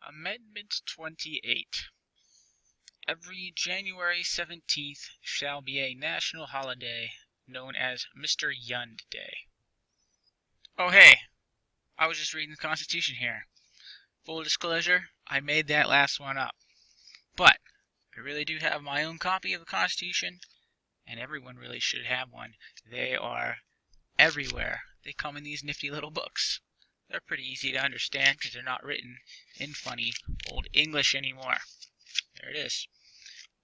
Amendment 28. Every January 17th shall be a national holiday known as Mr. Yund Day. Oh hey, I was just reading the Constitution here. Full disclosure, I made that last one up. But I really do have my own copy of the Constitution, and everyone really should have one. They are everywhere. They come in these nifty little books. They're pretty easy to understand because they're not written in funny old English anymore. There it is.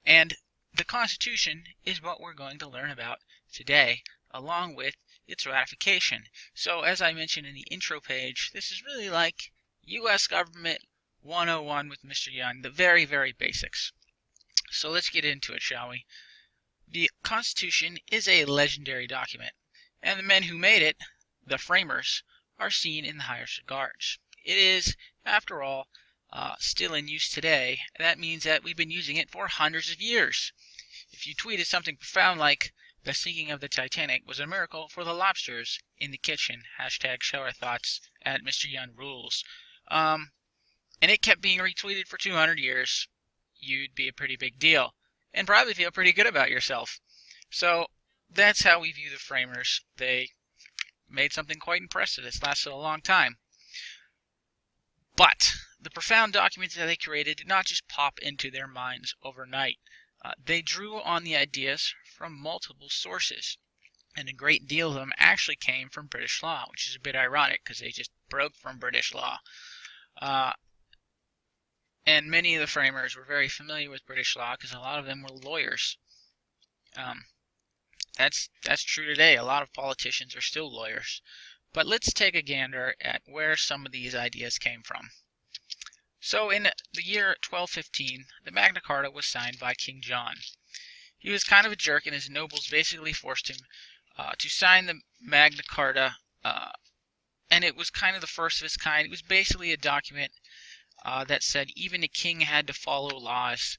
And the Constitution is what we're going to learn about today, along with its ratification. So as I mentioned in the intro page, this is really like U.S. Government 101 with Mr. Young, the very, very basics. So let's get into it, shall we? The Constitution is a legendary document, and the men who made it, the framers, are seen in the highest regards. It is, after all, still in use today. That means that we've been using it for hundreds of years. If you tweeted something profound like, "The sinking of the Titanic was a miracle for the lobsters in the kitchen," hashtag shower thoughts at Mr. Young rules, and it kept being retweeted for 200 years, you'd be a pretty big deal, and probably feel pretty good about yourself. So that's how we view the framers. They made something quite impressive that's lasted a long time. But the profound documents that they created did not just pop into their minds overnight. They drew on the ideas from multiple sources, and a great deal of them actually came from British law, which is a bit ironic because they just broke from British law. And many of the framers were very familiar with British law because a lot of them were lawyers. That's true today. A lot of politicians are still lawyers. But let's take a gander at where some of these ideas came from. So in the year 1215, the Magna Carta was signed by King John. He was kind of a jerk, and his nobles basically forced him to sign the Magna Carta, and it was kind of the first of its kind. It was basically a document that said even a king had to follow laws,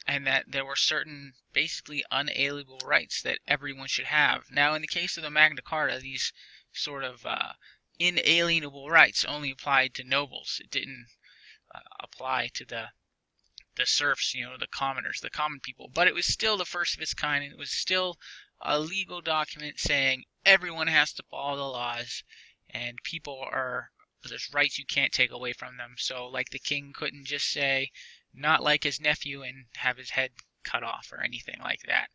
and that there were certain basically unalienable rights that everyone should have. Now, in the case of the Magna Carta, these sort of inalienable rights only applied to nobles. It didn't apply to the serfs, the commoners, the common people. But it was still the first of its kind, and it was still a legal document saying everyone has to follow the laws, and there's rights you can't take away from them. So, like, the king couldn't just say, not like his nephew, and have his head cut off or anything like that.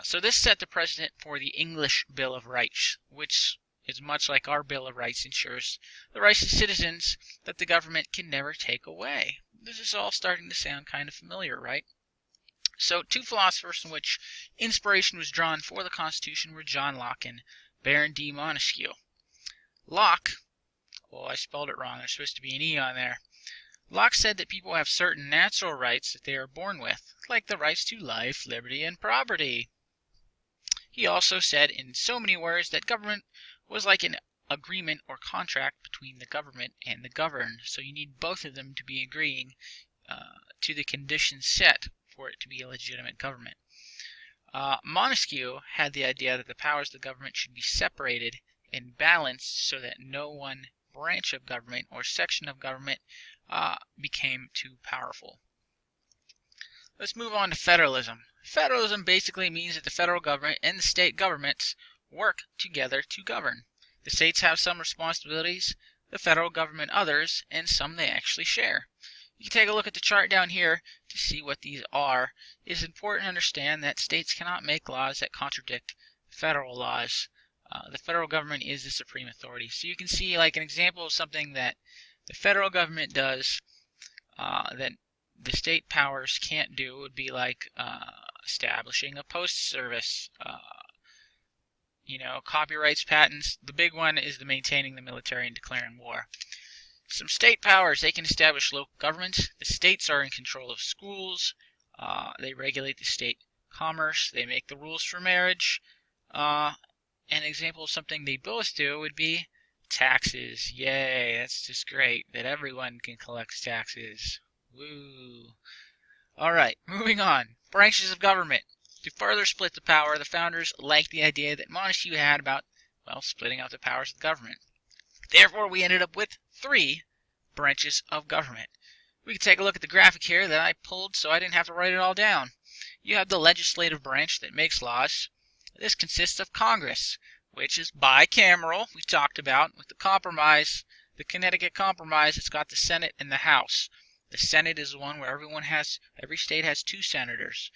So this set the precedent for the English Bill of Rights, which is much like our Bill of Rights, ensures the rights of citizens that the government can never take away. This is all starting to sound kind of familiar, right? So two philosophers from which inspiration was drawn for the Constitution were John Locke and Baron de Montesquieu. Locke, well, I spelled it wrong. There's supposed to be an E on there. Locke said that people have certain natural rights that they are born with, like the rights to life, liberty, and property. He also said in so many words that government was like an agreement or contract between the government and the governed, so you need both of them to be agreeing to the conditions set for it to be a legitimate government. Montesquieu had the idea that the powers of the government should be separated and balanced so that no one branch of government or section of government became too powerful. Let's move on to federalism. Federalism basically means that the federal government and the state governments work together to govern. The states have some responsibilities, the federal government others, and some they actually share. You can take a look at the chart down here to see what these are. It is important to understand that states cannot make laws that contradict federal laws. The federal government is the supreme authority. So you can see like an example of something that the federal government does that the state powers can't do would be like establishing a post service, copyrights, patents. The big one is the maintaining the military and declaring war. Some state powers, they can establish local governments. The states are in control of schools. They regulate the state commerce. They make the rules for marriage. An example of something they both do would be taxes. Yay, that's just great that everyone can collect taxes. Woo. Alright, moving on. Branches of government. To further split the power, the founders liked the idea that Montesquieu had about, splitting up the powers of the government. Therefore, we ended up with 3 branches of government. We can take a look at the graphic here that I pulled so I didn't have to write it all down. You have the legislative branch that makes laws. This consists of Congress, which is bicameral, we talked about, with the compromise, the Connecticut Compromise. It's got the Senate and the House. The Senate is the one where every state has 2 senators.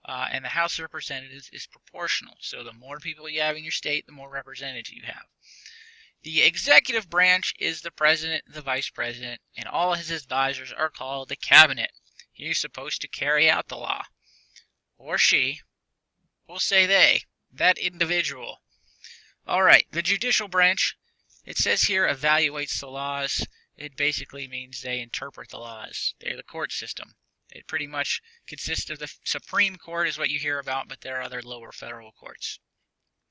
And the House of Representatives is proportional. So the more people you have in your state, the more representatives you have. The executive branch is the president, the vice president, and all his advisors are called the cabinet. He's supposed to carry out the law. Or she. We'll say they. That individual. Alright, the judicial branch. It says here evaluates the laws. It basically means they interpret the laws. They're the court system. It pretty much consists of the Supreme Court is what you hear about, but there are other lower federal courts.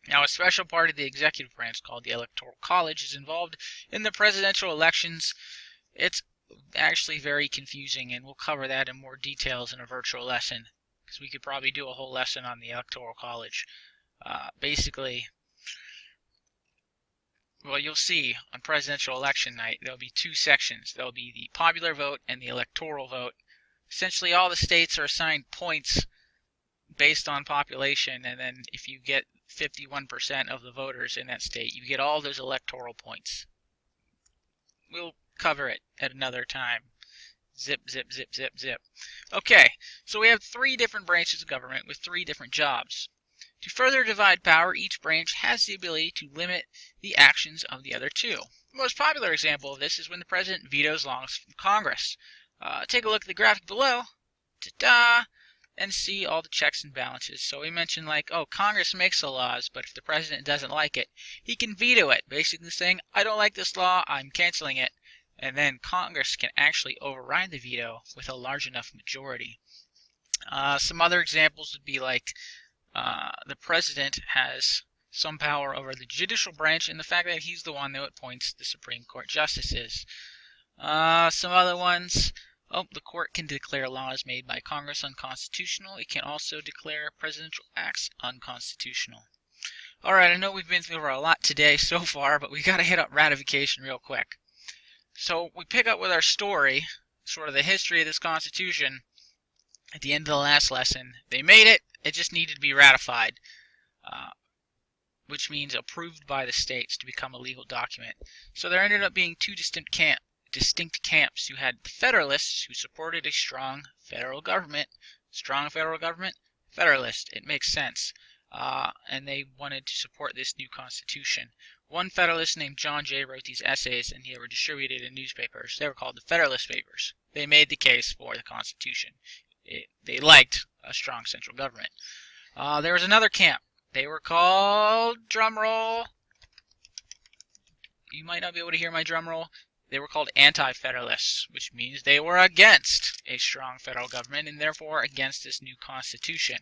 Now, a special part of the executive branch called the Electoral College is involved in the presidential elections. It's actually very confusing, and we'll cover that in more details in a virtual lesson, because we could probably do a whole lesson on the Electoral College. Basically, well, you'll see on presidential election night, there'll be 2 sections. There'll be the popular vote and the electoral vote. Essentially, all the states are assigned points based on population, and then if you get 51% of the voters in that state, you get all those electoral points. We'll cover it at another time. Zip, zip, zip, zip, zip. Okay, so we have 3 different branches of government with 3 different jobs. To further divide power, each branch has the ability to limit the actions of the other 2. The most popular example of this is when the president vetoes laws from Congress. Take a look at the graphic below, and see all the checks and balances. So we mentioned Congress makes the laws, but if the president doesn't like it, he can veto it, basically saying, I don't like this law, I'm canceling it. And then Congress can actually override the veto with a large enough majority. Some other examples would be the president has some power over the judicial branch, and the fact that he's the one that appoints the Supreme Court justices. Some other ones. The court can declare laws made by Congress unconstitutional. It can also declare presidential acts unconstitutional. Alright, I know we've been through a lot today so far, but we got to hit up ratification real quick. So we pick up with our story, sort of the history of this Constitution. At the end of the last lesson, they made it. It just needed to be ratified, which means approved by the states to become a legal document. So there ended up being 2 distinct camps. You had the Federalists, who supported a strong federal government. Federalist. It makes sense. And they wanted to support this new Constitution. One Federalist named John Jay wrote these essays, and they were distributed in newspapers. They were called the Federalist Papers. They made the case for the Constitution. They liked a strong central government. There was another camp. They were called, drumroll, you might not be able to hear my drumroll. They were called anti-federalists, which means they were against a strong federal government and therefore against this new Constitution.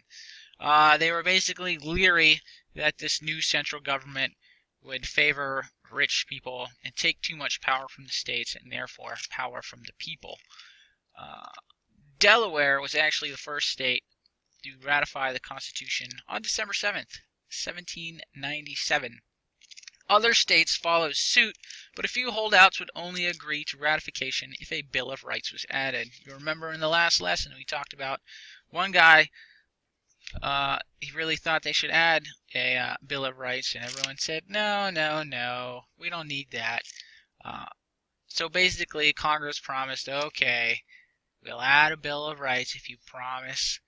They were basically leery that this new central government would favor rich people and take too much power from the states and therefore power from the people. Delaware was actually the first state to ratify the Constitution on December 7th, 1797. Other states followed suit, but a few holdouts would only agree to ratification if a Bill of Rights was added. You remember in the last lesson we talked about one guy, he really thought they should add a Bill of Rights, and everyone said, no, we don't need that. So basically Congress promised, okay, we'll add a Bill of Rights if you promise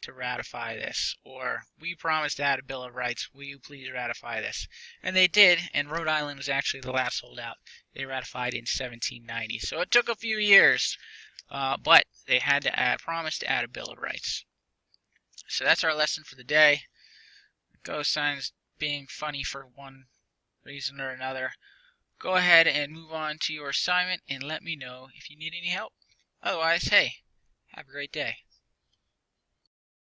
to ratify this, or we promise to add a Bill of Rights, will you please ratify this? And they did, and Rhode Island was actually the last holdout. They ratified in 1790, so it took a few years, but they had to promise to add a Bill of Rights. So that's our lesson for the day. Ghost signs being funny for one reason or another. Go ahead and move on to your assignment and let me know if you need any help. Otherwise, hey, have a great day.